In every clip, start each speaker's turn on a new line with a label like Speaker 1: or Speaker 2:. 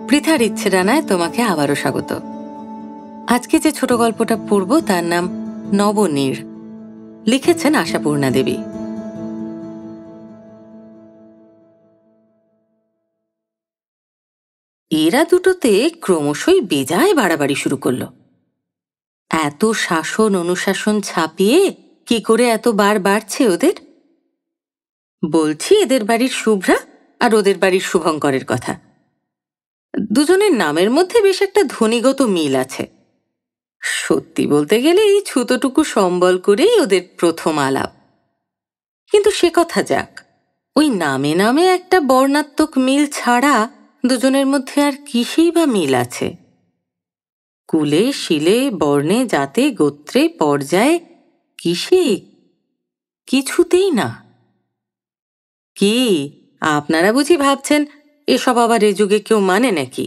Speaker 1: পৃথার ইচ্ছে ডানায় তোমাকে আবারও স্বাগত। আজকে যে ছোট গল্পটা পড়ব তার নাম নবনীর। লিখেছেন আশাপূর্ণা দেবী। এরা দুটোতে ক্রমশই বেজায় বাড়াবাড়ি শুরু করল। এত শাসন অনুশাসন ছাপিয়ে কি করে এত বার বাড়ছে ওদের? বলছি এদের বাড়ির শুভ্রা আর ওদের বাড়ির শুভঙ্করের কথা। দুজনের নামের মধ্যে বেশ একটা ধ্বনিগত মিল আছে। সত্যি বলতে গেলে এই ছুতোটুকু সম্বল করেই ওদের প্রথম আলাপ। কিন্তু সে কথা যাক, ওই নামে নামে একটা বর্ণাত্মক মিল ছাড়া দুজনের মধ্যে আর কিসেই বা মিল আছে? কুলে শিলে বর্ণে জাতে গোত্রে পর্যায়ে কিসে? কিছুতেই না। কি আপনারা বুঝি ভাবছেন এসব আবার এ যুগে কেউ মানে নাকি?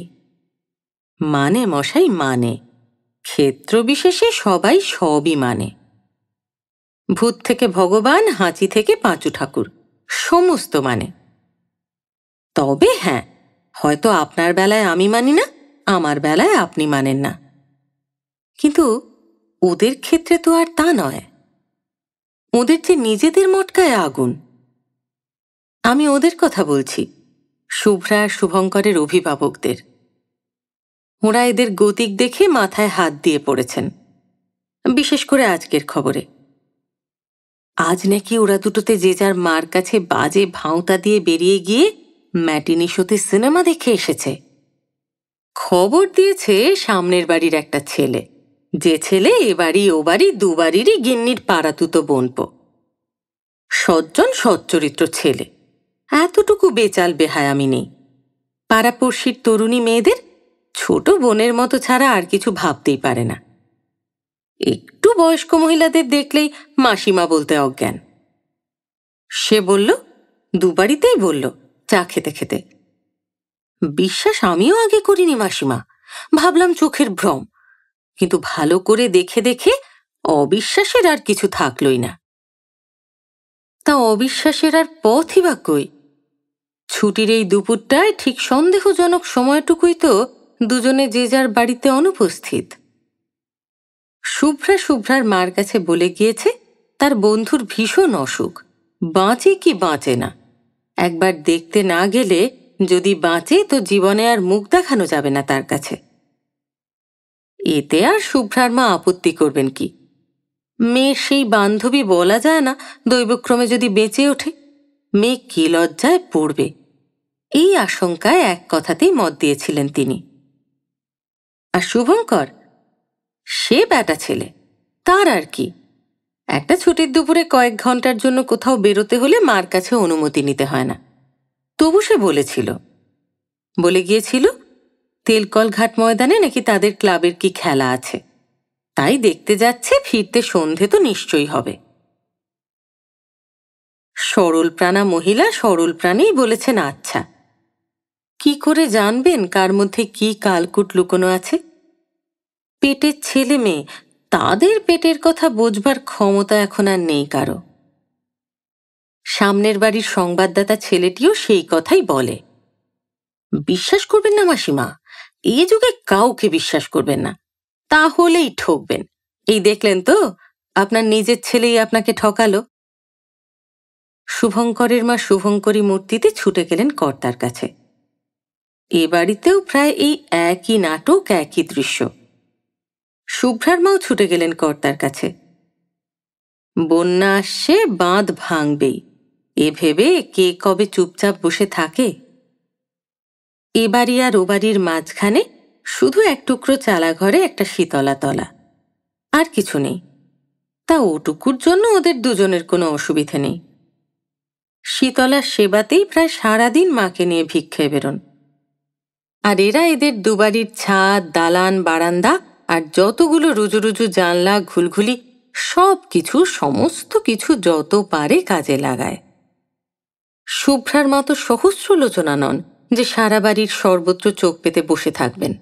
Speaker 1: মানে মশাই, মানে। ক্ষেত্র বিশেষে সবাই সবই মানে। ভূত থেকে ভগবান, হাঁচি থেকে পাঁচু ঠাকুর, সমস্ত মানে। তবে হ্যাঁ, হয়তো আপনার বেলায় আমি মানি না, আমার বেলায় আপনি মানেন না। কিন্তু ওদের ক্ষেত্রে তো আর তা নয়। ওদের যে নিজেদের মটকায় আগুন। আমি ওদের কথা বলছি, শুভ্রা আর শুভঙ্করের অভিভাবকদের। ওরা এদের গতিক দেখে মাথায় হাত দিয়ে পড়েছেন, বিশেষ করে আজকের খবরে। আজ নাকি ওরা দুটোতে যে যার মার কাছে বাজে ভাঁওতা দিয়ে বেরিয়ে গিয়ে ম্যাটিনি শোতে সিনেমা দেখে এসেছে। খবর দিয়েছে সামনের বাড়ির একটা ছেলে, যে ছেলে এ বাড়ি ও বাড়ি দুবাড়িরই গিন্নির পাড়াতুতো বোনপো। সজ্জন সচ্চরিত্র ছেলে, এতটুকু বেচাল বেহায়ামি নেই। পাড়াপড়শির তরুণী মেয়েদের ছোট বোনের মতো ছাড়া আর কিছু ভাবতেই পারে না। একটু বয়স্ক মহিলাদের দেখলেই মাসিমা বলতে অজ্ঞান। সে বলল, দুবাড়িতেই বলল, চা খেতে খেতে। বিশ্বাস আমিও আগে করিনি মাসিমা, ভাবলাম চোখের ভ্রম। কিন্তু ভালো করে দেখে দেখে অবিশ্বাসের আর কিছু থাকলই না। তা অবিশ্বাসের আর পথই বা কই? ছুটির এই দুপুরটায় ঠিক সন্দেহজনক সময়টুকুই তো দুজনে যে যার বাড়িতে অনুপস্থিত। শুভ্রার মার কাছে বলে গিয়েছে তার বন্ধুর ভীষণ অসুখ, বাঁচে কি বাঁচে না। একবার দেখতে না গেলে যদি বাঁচে তো জীবনে আর মুখ দেখানো যাবে না তার কাছে। এতে আর শুভ্রার মা আপত্তি করবেন কি? মেয়ের সেই বান্ধবী বলা যায় না দৈবক্রমে যদি বেঁচে ওঠে, মেয়ে কি লজ্জায় পড়বে, এই আশঙ্কায় এক কথাতেই মত দিয়েছিলেন তিনি। আর শুভঙ্কর, সে ব্যাটা ছেলে, তার আর কি। একটা ছুটির দুপুরে কয়েক ঘন্টার জন্য কোথাও বেরোতে হলে মার কাছে অনুমতি নিতে হয় না। তবু সে বলে গিয়েছিল তেলকল ঘাট ময়দানে নাকি তাদের ক্লাবের কি খেলা আছে, তাই দেখতে যাচ্ছে, ফিরতে সন্ধে তো নিশ্চয়ই হবে। সরল প্রাণা মহিলা সরল প্রাণেই বলেছেন আচ্ছা। কি করে জানবেন কার মধ্যে কি কালকুট লুকোনো আছে? পেটের ছেলে মেয়ে, তাদের পেটের কথা বোঝবার ক্ষমতা এখন আর নেই কারো। সামনের বাড়ির সংবাদদাতা ছেলেটিও সেই কথাই বলে। বিশ্বাস করবেন না মাসিমা, এই যুগে কাউকে বিশ্বাস করবেন না, তাহলেই ঠকবেন। এই দেখলেন তো, আপনার নিজের ছেলেই আপনাকে ঠকালো। শুভঙ্করের মা শুভঙ্করী মূর্তিতে ছুটে গেলেন কর্তার কাছে। এ বাড়িতেও প্রায় এই একই নাটক, একই দৃশ্য। শুভ্রার মাও ছুটে গেলেন কর্তার কাছে। বন্যা আসছে, বাঁধ ভাঙবেই, এ ভেবে কে কবে চুপচাপ বসে থাকে? এ বাড়ি আর ও বাড়ির মাঝখানে শুধু এক টুকরো চালা ঘরে একটা শীতলা তলা, আর কিছু নেই। তা ওটুকুর জন্য ওদের দুজনের কোনো অসুবিধে নেই। শীতলার সেবাতেই প্রায় সারাদিন মাকে নিয়ে ভিক্ষায় বেরোন। আর এরা এদের দুবাড়ির ছাদ, দালান, বারান্দা আর যতগুলো রুজু রুজু জানলা, ঘুলঘুলি, সমস্ত কিছু যত পারে কাজে লাগায়। শুভ্রার মা তো সহস্রলোচনা নন যে সারা বাড়ির সর্বত্র চোখ পেতে বসে থাকবেন।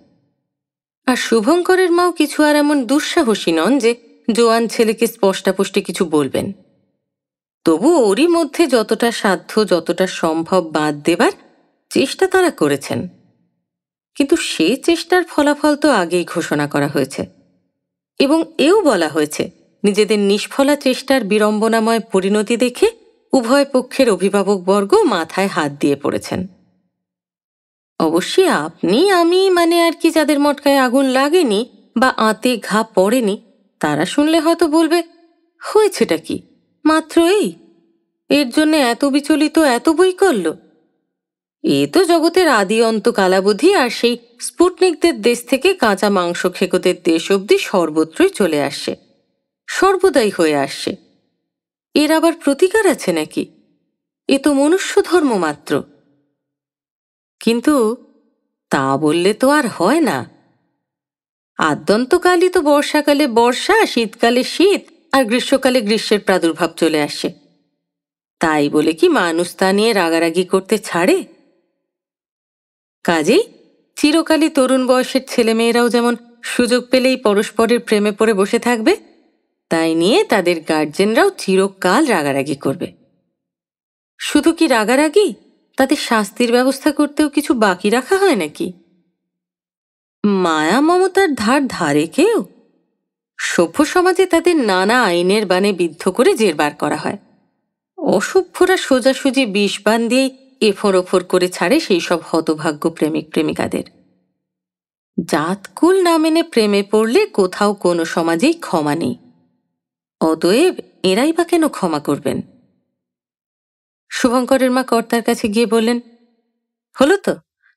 Speaker 1: আর শুভঙ্করের মাও কিছু আর এমন দুঃসাহসী নন যে জোয়ান ছেলেকে স্পষ্টাস্পষ্টি কিছু বলবেন। তবু ওরই মধ্যে যতটা সাধ্য, যতটা সম্ভব বাদ দেবার চেষ্টা তারা করেছেন। কিন্তু সে চেষ্টার ফলাফল তো আগেই ঘোষণা করা হয়েছে, এবং এও বলা হয়েছে নিজেদের নিষ্ফলা চেষ্টার বিড়ম্বনাময় পরিণতি দেখে উভয় পক্ষের অভিভাবকবর্গ মাথায় হাত দিয়ে পড়েছেন। অবশ্যই আপনি আমি মানে আর কি যাদের মটকায় আগুন লাগেনি বা আঁতে ঘা পড়েনি, তারা শুনলে হয়তো বলবে, হয়েছেটা কি, মাত্র এই, এর জন্য এত বিচলিত, এত বই করল। এ তো জগতের আদি অন্ত কালাবধি, আর সেই স্পুটনিকদের দেশ থেকে কাঁচা মাংস খেকোদের দেশ অবধি সর্বত্রই চলে আসছে, সর্বদাই হয়ে আসছে। এর আবার প্রতিকার আছে নাকি? এ তো মনুষ্য ধর্ম মাত্র। কিন্তু তা বললে তো আর হয় না। আদ্যন্তকালই তো বর্ষাকালে বর্ষা, শীতকালে শীত, আর গ্রীষ্মকালে গ্রীষ্মের প্রাদুর্ভাব চলে আসে। তাই বলে কি মানুষ তা নিয়ে রাগারাগি করতে ছাড়ে? কাজেই চিরকালই তরুণ বয়সের ছেলেমেয়েরাও যেমন সুযোগ পেলেই পরস্পরের প্রেমে পড়ে বসে থাকবে, তাই নিয়ে তাদের গার্জেনরাও চিরকাল রাগারাগি করবে। শুধু কি রাগারাগি, তাদের শাস্তির ব্যবস্থা করতেও কিছু বাকি রাখা হয় নাকি? মায়া মমতার ধার ধারে কেউ? সভ্য সমাজে তাদের নানা আইনের বানে বিদ্ধ করে জেরবার করা হয়। অসভ্যরা সোজাসুজি বিষ বান দিয়েই এফর ওফর করে ছাড়ে সেই সব হতভাগ্য প্রেমিক প্রেমিকাদের। জাতকুল না মেনে প্রেমে পড়লে কোথাও কোনো সমাজেই ক্ষমা নেই। অতএব এরাই বা কেন ক্ষমা করবেন? শুভঙ্করের মা কর্তার কাছে গিয়ে বললেন, হলো তো,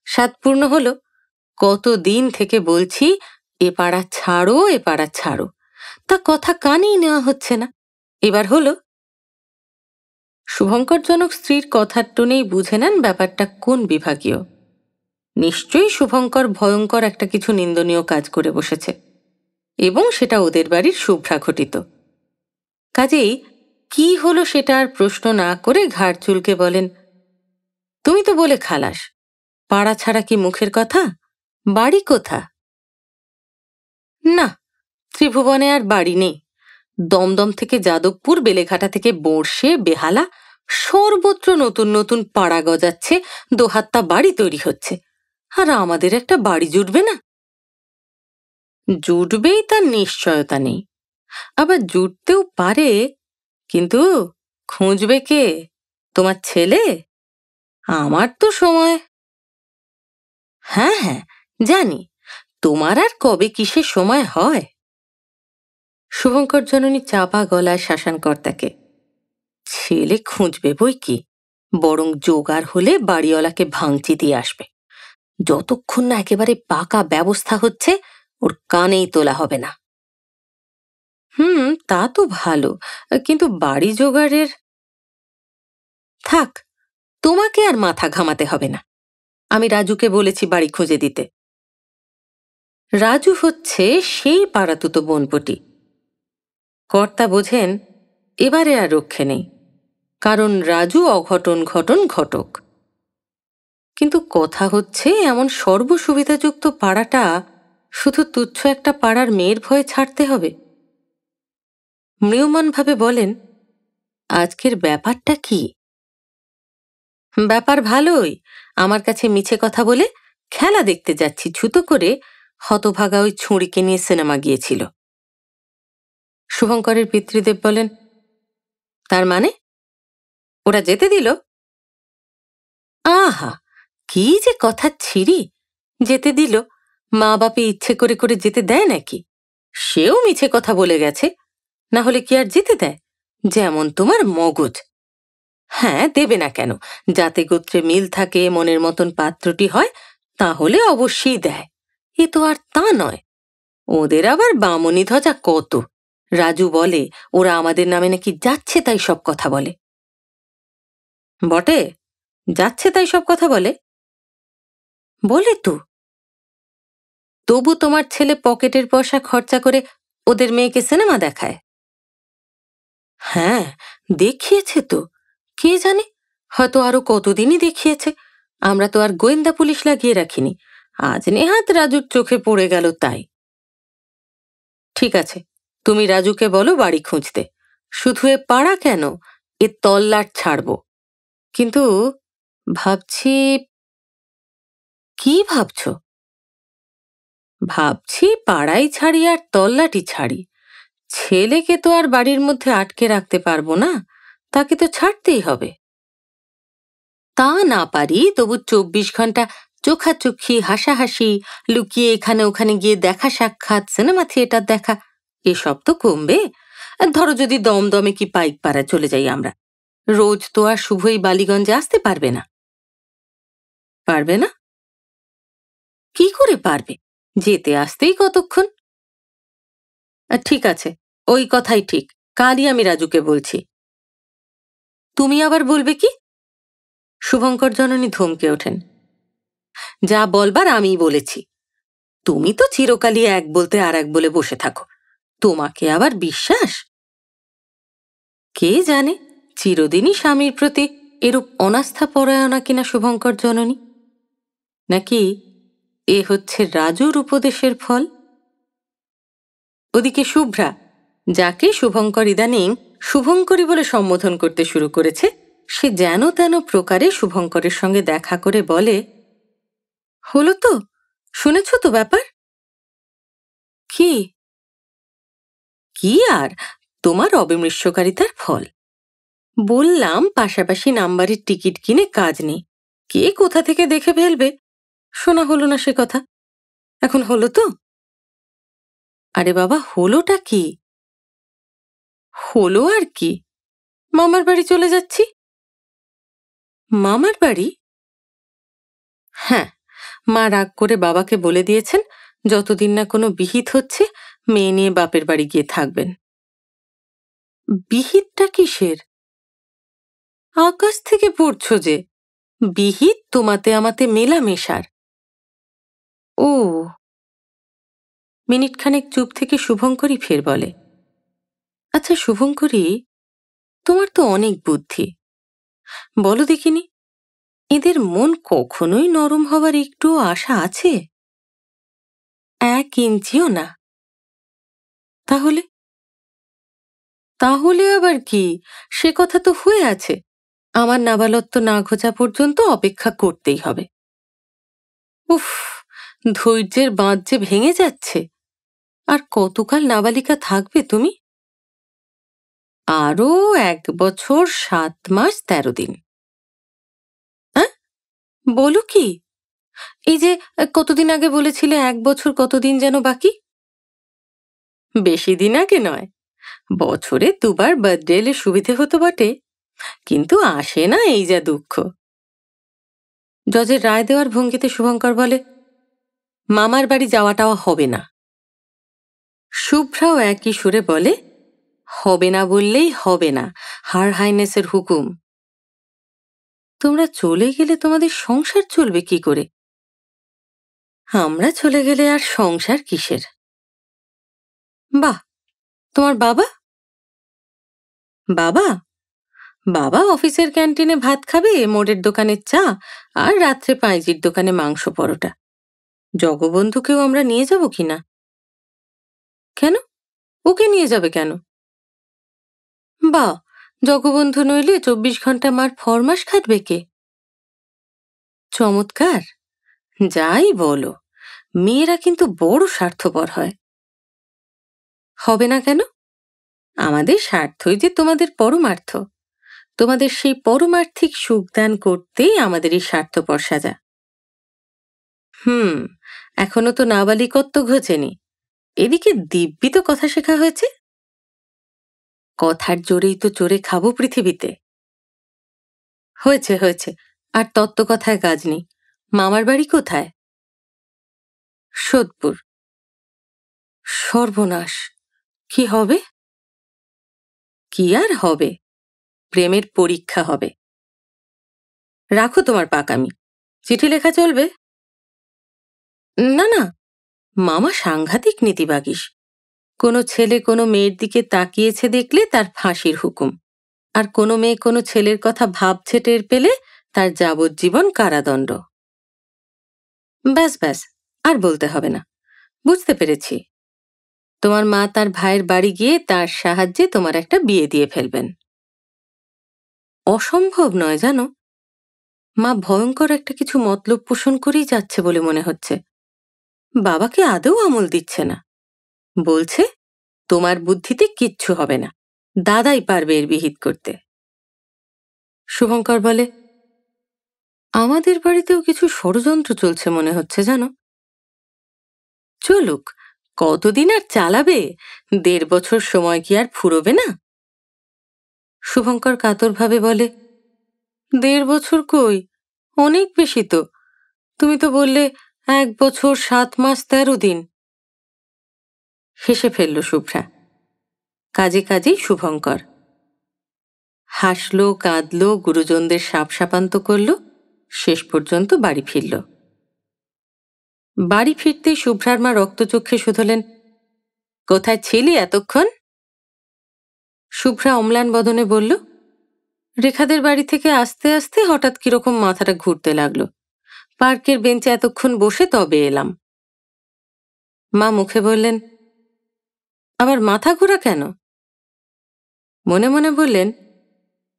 Speaker 1: সাত পূর্ণ হলো। কতদিন থেকে বলছি এ পাড়া ছাড়ো, এ পাড়া ছাড়ো, তা কথা কানেই নেওয়া হচ্ছে না। এবার হলো। শুভঙ্করজনক স্ত্রীর কথার টোনেই বুঝে নেন ব্যাপারটা কোন বিভাগীয়। নিশ্চয়ই শুভঙ্কর ভয়ঙ্কর একটা কিছু নিন্দনীয় কাজ করে বসেছে, এবং সেটা ওদের বাড়ির শুভ্রা ঘটিত। কাজেই কি হলো সেটা আর প্রশ্ন না করে ঘাড় চুলকে বলেন, তুমি তো বলে খালাস, পাড়া ছাড়া কি মুখের কথা? বাড়ি কোথা? না, ত্রিভুবনে আর বাড়ি নেই। দমদম থেকে যাদবপুর, বেলেঘাটা থেকে বর্ষে, বেহালা, সর্বত্র নতুন নতুন পাড়া গজাচ্ছে, দোহাত্তা বাড়ি তৈরি হচ্ছে। আর আমাদের একটা বাড়ি জুটবে না? জুটবেই তার নিশ্চয়তা নেই। আবার জুটতেও পারে, কিন্তু খুঁজবে কে? তোমার ছেলে? আমার তো সময়। হ্যাঁ হ্যাঁ, জানি। তোমার আর কবে কিসের সময় হয়? শুভঙ্কর জননী চাপা গলায় শাসান কর্তাকে, ছেলে খুঁজবে বই কি, বরং জোগাড় হলে বাড়িওয়ালাকে ভাঙচি দিয়ে আসবে। যতক্ষণ না একেবারে পাকা ব্যবস্থা হচ্ছে, ওর কানেই তোলা হবে না। তা তো ভালো, কিন্তু বাড়ি জোগাড়ের। থাক, তোমাকে আর মাথা ঘামাতে হবে না। আমি রাজুকে বলেছি বাড়ি খুঁজে দিতে। রাজু হচ্ছে সেই পাড়াতুতো বোনপটি। কর্তা বোঝেন এবারে আর রক্ষে নেই, কারণ রাজু অঘটন ঘটন ঘটক। কিন্তু কথা হচ্ছে, এমন সর্বসুবিধাযুক্ত পাড়াটা শুধু তুচ্ছ একটা পাড়ার মেয়ের ভয়ে ছাড়তে হবে? ম্রিয়মানভাবে বলেন, আজকের ব্যাপারটা কি? ব্যাপার ভালোই। আমার কাছে মিছে কথা বলে খেলা দেখতে যাচ্ছি ছুতো করে হতভাগা ওই ছুঁড়িকে নিয়ে সিনেমা গিয়েছিল। শুভঙ্করের পিতৃদেব বলেন, তার মানে? ওরা যেতে দিল? আহা, কি যে কথা ছিরি! যেতে দিল? মা বাপে ইচ্ছে করে করে যেতে দেয় নাকি? সেও মিছে কথা বলে গেছে, না হলে কি আর যেতে দেয়? যেমন তোমার মগজ। হ্যাঁ, দেবে না কেন? যাতে গোত্রে মিল থাকে, মনের মতন পাত্রটি হয়, তাহলে অবশ্যই দেয়। এ তো আর তা নয়। ওদের আবার বামনি ধ্বজা কত। রাজু বলে ওরা আমাদের নামে নাকি যাচ্ছে তাই সব কথা বলে। বটে, যাচ্ছে তাই সব কথা বলে? বলে তো। তবু তোমার ছেলে পকেটের পয়সা খরচা করে ওদের মেয়েকে সিনেমা দেখায়। হ্যাঁ, দেখিয়েছে তো। কে জানে, হয়তো আরো কতদিনই দেখিয়েছে। আমরা তো আর গোয়েন্দা পুলিশ লাগিয়ে রাখিনি। আজ নেহাত রাজুর চোখে পড়ে গেল তাই। ঠিক আছে, তুমি রাজুকে বলো বাড়ি খুঁজতে। শুধু এ পাড়া কেন, এ তল্লাট ছাড়ব। কিন্তু ভাবছি। কি ভাবছ? ভাবছি পাড়াই ছাড়ি আর তল্লাটি ছাড়ি, ছেলেকে তো আর বাড়ির মধ্যে আটকে রাখতে পারবো না, তাকে তো ছাড়তেই হবে। তা না পারি তবু 24 ঘন্টা চোখাচোখি, হাসাহাসি, লুকিয়ে এখানে ওখানে গিয়ে দেখা সাক্ষাৎ, সিনেমা থিয়েটার দেখা, এসব তো কমবে। আর ধরো যদি দমদমে কি পাইকপাড়া চলে যাই আমরা, রোজ তো আর শুভই বালিগঞ্জে আসতে পারবে না। পারবে না? কি করে পারবে? যেতে আসতেই কতক্ষণ। ঠিক আছে, ওই কথাই ঠিক, কালই আমি রাজুকে বলছি। তুমি আবার বলবে কি? শুভঙ্কর জননী ধমকে ওঠেন। যা বলবার আমিই বলেছি। তুমি তো চিরকালই এক বলতে আর এক বলে বসে থাকো, তোমাকে আবার বিশ্বাস? কে জানে চিরদিনই স্বামীর প্রতি এরূপ অনাস্থা পরায়ণা কিনা শুভঙ্কর জননী, নাকি এ হচ্ছে রাজুর উপদেশের ফল। ওদিকে শুভ্রা, যাকে শুভঙ্কর ইদানিং শুভঙ্করী বলে সম্বোধন করতে শুরু করেছে, সে যেন তেন প্রকারে শুভঙ্করের সঙ্গে দেখা করে বলে, হলো তো, শুনেছ তো ব্যাপার? কি? কি আর, তোমার অবিমৃষ্যকারিতার ফল। বললাম পাশাপাশি নাম্বারের টিকিট কিনে কাজ নেই, কে কোথা থেকে দেখে ফেলবে। শোনা হলো না সে কথা। এখন হলো তো? আরে বাবা, হলোটা কি? হলো আর কি, মামার বাড়ি চলে যাচ্ছি। মামার বাড়ি? হ্যাঁ, মা রাগ করে বাবাকে বলে দিয়েছেন যতদিন না কোনো বিহিত হচ্ছে মেয়ে নিয়ে বাপের বাড়ি গিয়ে থাকবেন। বিহিতটা কিসের? আকাশ থেকে পড়ছো যে, বিহিত তোমাতে আমাতে মেলামেশার। ও। মিনিটখানেক চুপ থেকে শুভঙ্করী ফের বলে, আচ্ছা শুভঙ্করী, তোমার তো অনেক বুদ্ধি, বলো দেখিনি, এদের মন কখনোই নরম হবার একটুও আশা আছে? 1 ইঞ্চিও না। তাহলে? তাহলে আবার কি, সে কথা তো হয়ে আছে, আমার নাবালত্ব না ঘোচা পর্যন্ত অপেক্ষা করতেই হবে। উফ, ধৈর্যের বাঁধ যে ভেঙে যাচ্ছে। আর কতকাল নাবালিকা থাকবে তুমি? আরো 1 বছর 7 মাস 13 দিন। হ্যাঁ, বলো কি? এই যে কতদিন আগে বলেছিলে 1 বছর কতদিন যেন বাকি? বেশি দিন আগে নয়, বছরে 2বার বার্থডে এলে সুবিধে হতো বটে, কিন্তু আসে না, এই যা দুঃখ। জজের রায় দেওয়ার ভঙ্গিতে শুভঙ্কর বলে, মামার বাড়ি যাওয়াটাও হবে না। শুভ্রাও একই সুরে বলে, হবে না বললেই হবে না, হার হাইনেসের হুকুম। তোমরা চলে গেলে তোমাদের সংসার চলবে কি করে? আমরা চলে গেলে আর সংসার কিসের? বাহ, তোমার বাবা? বাবা? বাবা অফিসের ক্যান্টিনে ভাত খাবে, মোড়ের দোকানে চা, আর রাত্রে পাঁইজির দোকানে মাংস পরোটা। জগবন্ধুকেও আমরা নিয়ে যাব কিনা? কেন? ওকে নিয়ে যাবে কেন? বা, জগবন্ধু নইলে 24 ঘন্টা মার ফরমাস খাটবে কে? চমৎকার। যাই বলো, মেয়েরা কিন্তু বড় স্বার্থপর হয়। হবে না কেন? আমাদের স্বার্থই যে তোমাদের পরমার্থ, তোমাদের সেই পরমার্থিক সুখদান করতেই আমাদের এই স্বার্থপর সাজা। এখনো তো নাবালিকত্ব ঘোচেনি, এদিকে দিব্যি তো কথা শেখা হয়েছে। কথার জোরেই তো চড়ে খাবো পৃথিবীতে। হয়েছে হয়েছে, আর তত্ত্ব কথায় কাজ নেই। মামার বাড়ি কোথায়? সোদপুর। সর্বনাশ, কি হবে? কি আর হবে, প্রেমের পরীক্ষা হবে। রাখো তোমার পাকামি, চিঠি লেখা চলবে? না না, মামা সাংঘাতিক নীতিবাগীশ। কোনো ছেলে কোনো মেয়ের দিকে তাকিয়েছে দেখলে তার ফাঁসির হুকুম, আর কোনো মেয়ে কোনো ছেলের কথা ভাবছে টের পেলে তার যাবজ্জীবন কারাদণ্ড। ব্যাস ব্যাস, আর বলতে হবে না, বুঝতে পেরেছি। তোমার মা তার ভাইয়ের বাড়ি গিয়ে তার সাহায্যে তোমার একটা বিয়ে দিয়ে ফেলবেন। অসম্ভব নয় জানো, মা ভয়ঙ্কর একটা কিছু মতলব পোষণ করেই যাচ্ছে বলে মনে হচ্ছে। বাবাকে আদৌ আমল দিচ্ছে না, বলছে তোমার বুদ্ধিতে কিচ্ছু হবে না, দাদাই পারবে এর বিহিত করতে। শুভঙ্কর বলে, আমাদের বাড়িতেও কিছু ষড়যন্ত্র চলছে মনে হচ্ছে জানো। চলুক, কতদিন আর চালাবে, 1.5 বছর সময় কি আর ফুরোবে না? শুভঙ্কর কাতরভাবে বলে, 1.5 বছর কই, অনেক বেশি তো। তুমি তো বললে 1 বছর 7 মাস 13 দিন। হেসে ফেলল শুভ্রা। কাজে কাজেই শুভঙ্কর হাসলো, কাঁদলো, গুরুজনদের শাপান্ত করল, শেষ পর্যন্ত বাড়ি ফিরল। বাড়ি ফিরতেই শুভ্রার মা রক্তচক্ষে শুধলেন, কোথায় ছিলি এতক্ষণ? শুভ্রা অম্লান বদনে বলল, রেখাদের বাড়ি থেকে আসতে আসতে হঠাৎ কিরকম মাথাটা ঘুরতে লাগলো, পার্কের বেঞ্চে এতক্ষণ বসে তবে এলাম। মা মুখে বললেন, আবার মাথা ঘোরা কেন? মনে মনে বললেন,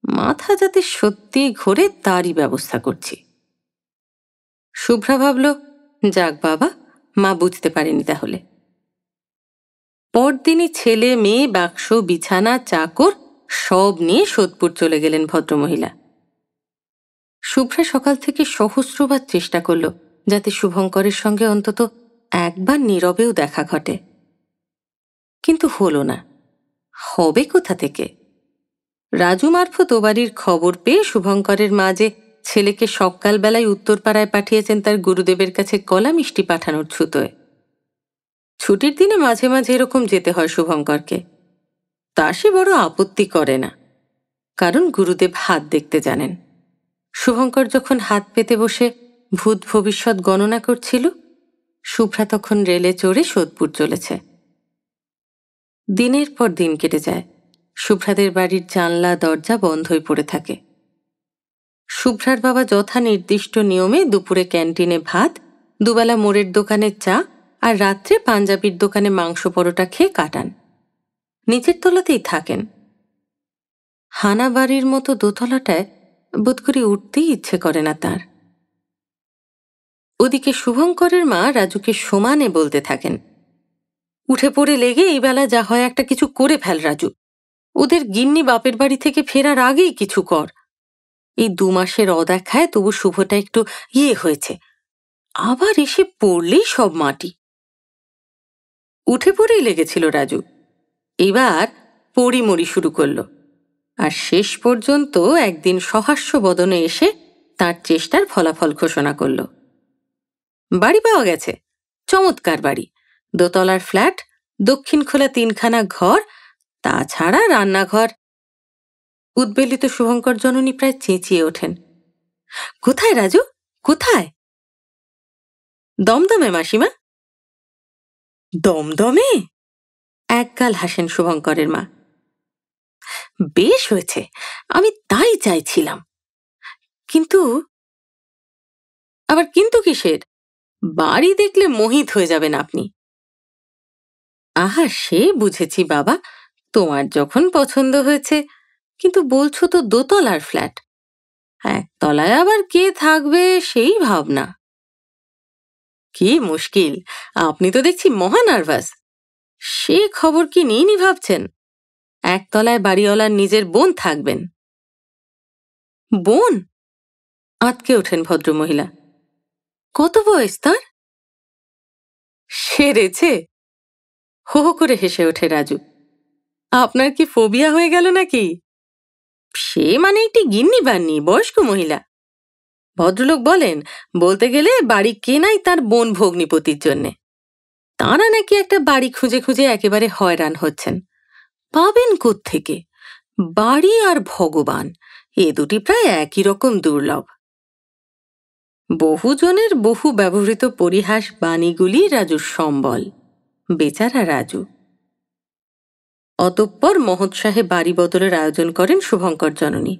Speaker 1: মাথা যাতে সত্যি ঘোরে তারই ব্যবস্থা করছি। শুভ্রা ভাবল, যাক বাবা, মা বুঝতে পারেনি তাহলে। পরদিনই ছেলে মেয়ে, বাক্স, বিছানা, চাকর সব নিয়ে সোদপুর চলে গেলেন ভদ্রমহিলা। শুভ্রা সকাল থেকে সহস্রবার চেষ্টা করল যাতে শুভঙ্করের সঙ্গে অন্তত একবার নীরবেও দেখা ঘটে, কিন্তু হলো না। হবে কোথা থেকে? রাজু মারফত ও বাড়ির খবর পেয়ে শুভঙ্করের মা যে ছেলেকে সকালবেলায় উত্তরপাড়ায় পাঠিয়েছেন তার গুরুদেবের কাছে কলা মিষ্টি পাঠানোর ছুতোয়। ছুটির দিনে মাঝে মাঝে এরকম যেতে হয় শুভঙ্করকে। তা সে বড় আপত্তি করে না, কারণ গুরুদেব হাত দেখতে জানেন। শুভঙ্কর যখন হাত পেতে বসে ভূত ভবিষ্যৎ গণনা করছিল, শুভ্রা তখন রেলে চড়ে সোদপুর চলেছে। দিনের পর দিন কেটে যায়, শুভ্রাদের বাড়ির জানলা দরজা বন্ধই পড়ে থাকে। শুভ্রার বাবা যথা নির্দিষ্ট নিয়মে দুপুরে ক্যান্টিনে ভাত, দুবেলা মোড়ের দোকানে চা আর রাত্রে পাঞ্জাবির দোকানে মাংস পরোটা খেয়ে কাটান। নিচের তলাতেই থাকেন। হানা বাড়ির মতো দোতলাটায় বোধ করি উঠতেই ইচ্ছে করে না তার। ওদিকে শুভঙ্করের মা রাজুকে সমানে বলতে থাকেন, উঠে পড়ে লেগে এই বেলা যা হয় একটা কিছু করে ফেল রাজু, ওদের গিন্নি বাপের বাড়ি থেকে ফেরার আগেই কিছু কর। এই 2 মাসের অদেখায় তবু শুভটা একটু হয়েছে, আবার এসে পড়লেই সব মাটি। উঠে পড়েই লেগেছিল রাজু, এবার পড়িমড়ি শুরু করল, আর শেষ পর্যন্ত একদিন সহাস্য বদনে এসে তার চেষ্টার ফলাফল ঘোষণা করল। বাড়ি পাওয়া গেছে, চমৎকার বাড়ি, 2 তলার ফ্ল্যাট, দক্ষিণ খোলা 3খানা ঘর, তাছাড়া রান্নাঘর। উদ্বেলিত শুভঙ্কর জননী প্রায় চেঁচিয়ে ওঠেন, কোথায় রাজু, কোথায়? দমদমে মাসিমা। দমদমে? একগাল হাসেন শুভঙ্করের মা। বেশ হয়েছে, আমি তাই চাইছিলাম। কিন্তু? আবার কিন্তু কিসের? বাড়ি দেখলে মোহিত হয়ে যাবেন আপনি। আহা, সে বুঝেছি বাবা, তোমার যখন পছন্দ হয়েছে, কিন্তু বলছো তো 2 তলার ফ্ল্যাট, 1 তলায় আবার কে থাকবে সেই ভাবনা। কি মুশকিল, আপনি তো দেখছি মহা নার্ভাস। সে খবর কি নিইনি ভাবছেন? 1 তলায় বাড়িওয়ালার নিজের বোন থাকবেন। বোন? আঁতকে ওঠেন ভদ্রমহিলা। কত বয়স তার? সেরেছে? হো হো করে হেসে ওঠে রাজু। আপনার কি ফোবিয়া হয়ে গেল নাকি? সে মানে একটি গিন্নি বান্নি, বয়স্ক মহিলা। ভদ্রলোক বলেন, বলতে গেলে বাড়ি কেনাই তার বোন ভগ্নিপতির জন্যে। তাঁরা নাকি একটা বাড়ি খুঁজে খুঁজে একেবারে হয়রান হচ্ছেন। পাবেন কোত্থেকে? বাড়ি আর ভগবান, এ দুটি প্রায় একই রকম দুর্লভ। বহুজনের বহু ব্যবহৃত পরিহাস বাণীগুলি রাজুর সম্বল। বেচারা রাজু। অতঃপর মহোৎসাহে বাড়ি বদলের আয়োজন করেন শুভঙ্কর জননী।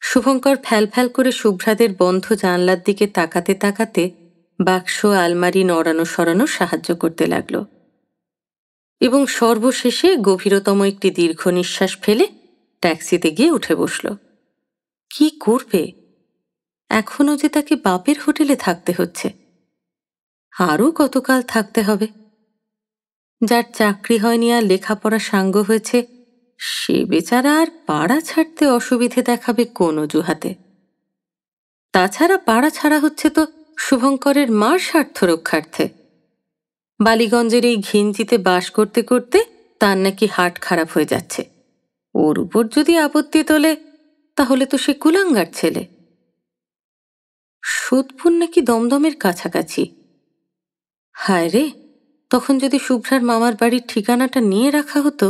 Speaker 1: শুভঙ্কর ফ্যালফ্যাল করে শুভ্রাদের বন্ধ জানলার দিকে তাকাতে তাকাতে বাক্স আলমারি নড়ানো সরানো সাহায্য করতে লাগল, এবং সর্বশেষে গভীরতম একটি দীর্ঘ নিঃশ্বাস ফেলে ট্যাক্সিতে গিয়ে উঠে বসল। কি করবে? এখনো যে তাকে বাপের হোটেলে থাকতে হচ্ছে। আরও কতকাল থাকতে হবে। যার চাকরি হয়নি আর লেখাপড়া সাঙ্গ হয়েছে, সে বেচারা আর পাড়া ছাড়তে অসুবিধে দেখাবে কোন অজুহাতে? তাছাড়া পাড়া ছাড়া হচ্ছে তো শুভঙ্করের মার স্বার্থ রক্ষার্থে। বালিগঞ্জের এই ঘিঞ্জিতে বাস করতে করতে তার নাকি হার্ট খারাপ হয়ে যাচ্ছে। ওর উপর যদি আপত্তি তোলে, তাহলে তো সে কুলাঙ্গার ছেলে। সোদপুর নাকি দমদমের কাছাকাছি। হায় রে, তখন যদি শুভ্রার মামার বাড়ির ঠিকানাটা নিয়ে রাখা হতো।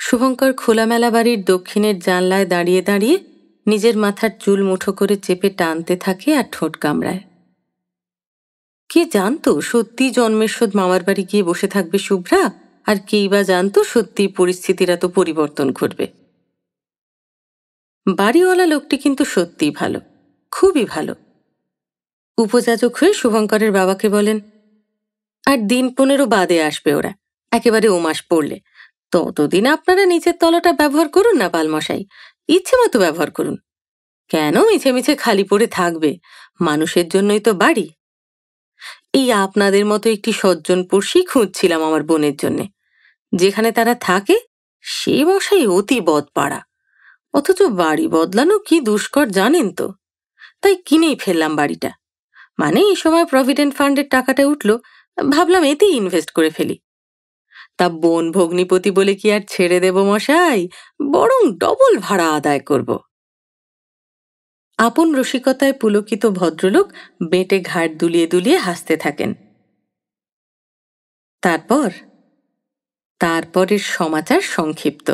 Speaker 1: শুভঙ্কর খোলামেলা বাড়ির দক্ষিণের জানলায় দাঁড়িয়ে দাঁড়িয়ে নিজের মাথার চুল মুঠো করে চেপে টানতে থাকে আর ঠোঁট কামড়ায়। কে জানতো সত্যি জন্মের মামার বাড়ি গিয়ে বসে থাকবে শুভ্রা, আর কেই বা জানতো সত্যি পরিস্থিতির এত পরিবর্তন ঘটবে। বাড়িওয়ালা লোকটি কিন্তু সত্যিই ভালো, খুবই ভালো। উপযাচক হয়ে শুভঙ্করের বাবাকে বলেন, আর দিন 15 বাদে আসবে ওরা, একেবারে ওমাস পড়লে। ততদিন আপনারা নিচের তলাটা ব্যবহার করুন না পালমশাই, ইচ্ছে মতো ব্যবহার করুন। কেন মিছে মিছে খালি পড়ে থাকবে? মানুষের জন্যই তো বাড়ি। এই আপনাদের মতো একটি সজ্জনপর্শী খুঁজছিলাম আমার বোনের জন্যে। যেখানে তারা থাকে সে মশাই অতি বদপাড়া, অথচ বাড়ি বদলানো কি দুষ্কর জানেন তো। তাই কিনেই ফেললাম বাড়িটা। মানে এই সময় প্রভিডেন্ট ফান্ডের টাকাটা উঠল, ভাবলাম এতেই ইনভেস্ট করে ফেলি। তা বোন ভগ্নিপতি বলে কি আর ছেড়ে দেব মশাই, বরং ডবল ভাড়া আদায় করব। আপন রসিকতায় পুলকিত ভদ্রলোক বেঁটে ঘাড় দুলিয়ে দুলিয়ে হাসতে থাকেন। তারপরের সমাচার সংক্ষিপ্ত।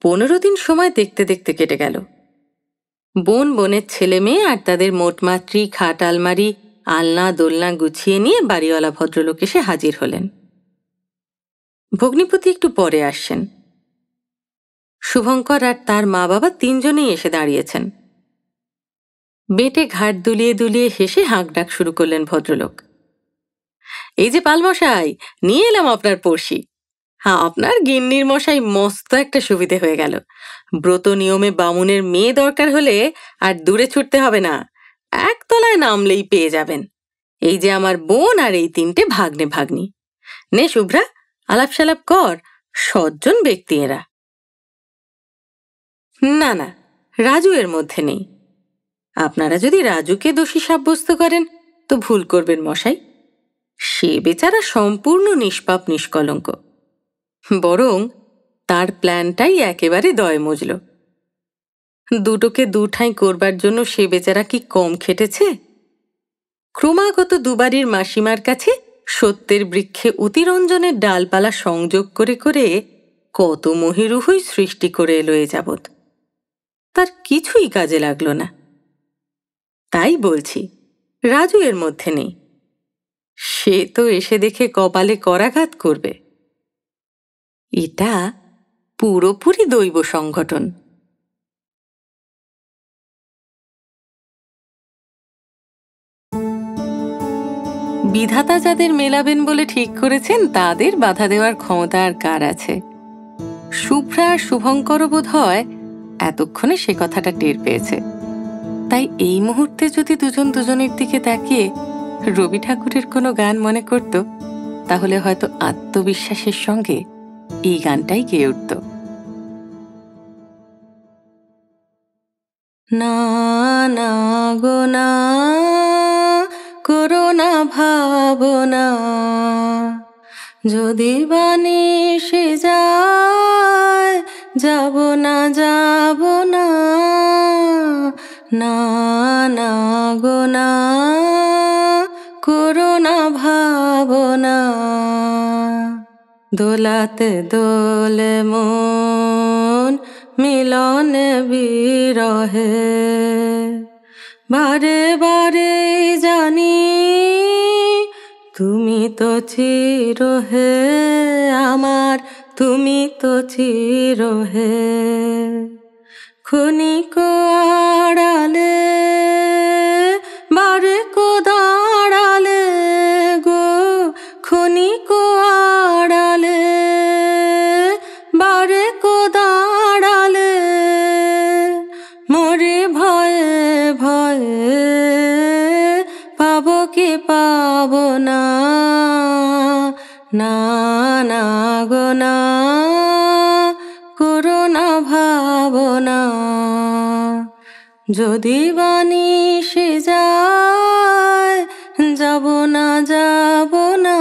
Speaker 1: 15 দিন সময় দেখতে দেখতে কেটে গেল। বোনের ছেলে মেয়ে আর তাদের মোটমাত্রি, খাট, আলমারি, আলনা দোলনা গুছিয়ে নিয়ে বাড়িওয়ালা ভদ্রলোক এসে হাজির হলেন। ভগ্নিপতি একটু পরে আসছেন। শুভঙ্কর আর তার মা বাবা 3 জনেই এসে দাঁড়িয়েছেন। বেঁটে ঘাট দুলিয়ে দুলিয়ে হেসে হাঁক ডাক শুরু করলেন ভদ্রলোক। এই যে পালমশাই, নিয়ে এলাম আপনার পড়শি। হ্যাঁ, আপনার গিন্নির মশাই মস্ত একটা সুবিধে হয়ে গেল। ব্রত নিয়মে বামুনের মেয়ে দরকার হলে আর দূরে ছুটতে হবে না, একতলায় নামলেই পেয়ে যাবেন। এই যে আমার বোন আর এই 3টে ভাগ্নে ভাগ্নি। নে শুভ্রা, আলাপ সালাপ কর, সজ্জন ব্যক্তি এরা। না না, রাজু এর মধ্যে নেই। আপনারা যদি রাজুকে দোষী সাব্যস্ত করেন তো ভুল করবেন মশাই। সে বেচারা সম্পূর্ণ নিষ্পাপ নিষ্কলঙ্ক। বরং তার প্ল্যানটাই একেবারে দয়মজল। দুটোকে দুঠাঁই করবার জন্য সে বেচারা কি কম খেটেছে? ক্রমাগত দুবাড়ির মাসিমার কাছে সত্যের বৃক্ষে অতিরঞ্জনের ডালপালা সংযোগ করে করে কত মহিরুহই সৃষ্টি করে এলো এ যাবৎ। তার কিছুই কাজে লাগলো না। তাই বলছি, রাজু এর মধ্যে নেই। সে তো এসে দেখে কপালে করাঘাত করবে। এটা পুরোপুরি দৈব সংগঠন। বিধাতা যাদের মেলাবেন বলে ঠিক করেছেন, তাদের বাধা দেওয়ার ক্ষমতা আর কার আছে? শুভ্রা আর শুভঙ্করও বোধ হয় এতক্ষণে সে কথাটা টের পেয়েছে। তাই এই মুহূর্তে যদি দুজন দুজনের দিকে তাকিয়ে রবি ঠাকুরের কোনো গান মনে করত, তাহলে হয়তো আত্মবিশ্বাসের সঙ্গে এই গানটাই গেয়ে উঠত। না না গো না, করোনা ভাবনা, যদি বাণী সে যায়, যাব না যাব না। না না গো না, করোনা ভাবনা। দোলাতে দোলে মন, মিলনে বিরহে, বারে বারে জানি তুমি তো চিরহে আমার, তুমি তো চিরহে। ক্ষণিক আড়ালে বারে কো দাঁড়ালে গো, ক্ষণিক আড়ালে বারে কো দাঁড়ালে, মরে ভয়ে ভয়ে পাবো কি পাবো না, না না গো না, করো না ভাবনা। যদি বানিসে যায় যাব না যাব না,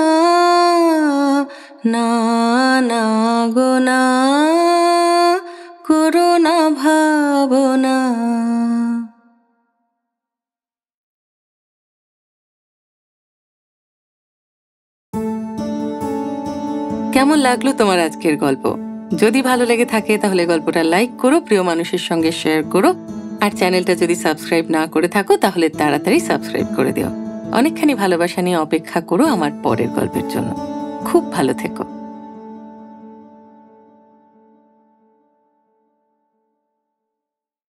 Speaker 1: না না গো না, করো না ভাবনা। কেমন লাগলো তোমার আজকের গল্প? যদি ভালো লেগে থাকে তাহলে গল্পটা লাইক করো, প্রিয় মানুষের সঙ্গে শেয়ার করো, আর চ্যানেলটা যদি সাবস্ক্রাইব না করে থাকো তাহলে তাড়াতাড়ি সাবস্ক্রাইব করে দিও। অনেকখানি ভালোবাসা নিয়ে অপেক্ষা করো আমার পরের গল্পের জন্য। খুব ভালো থেকো।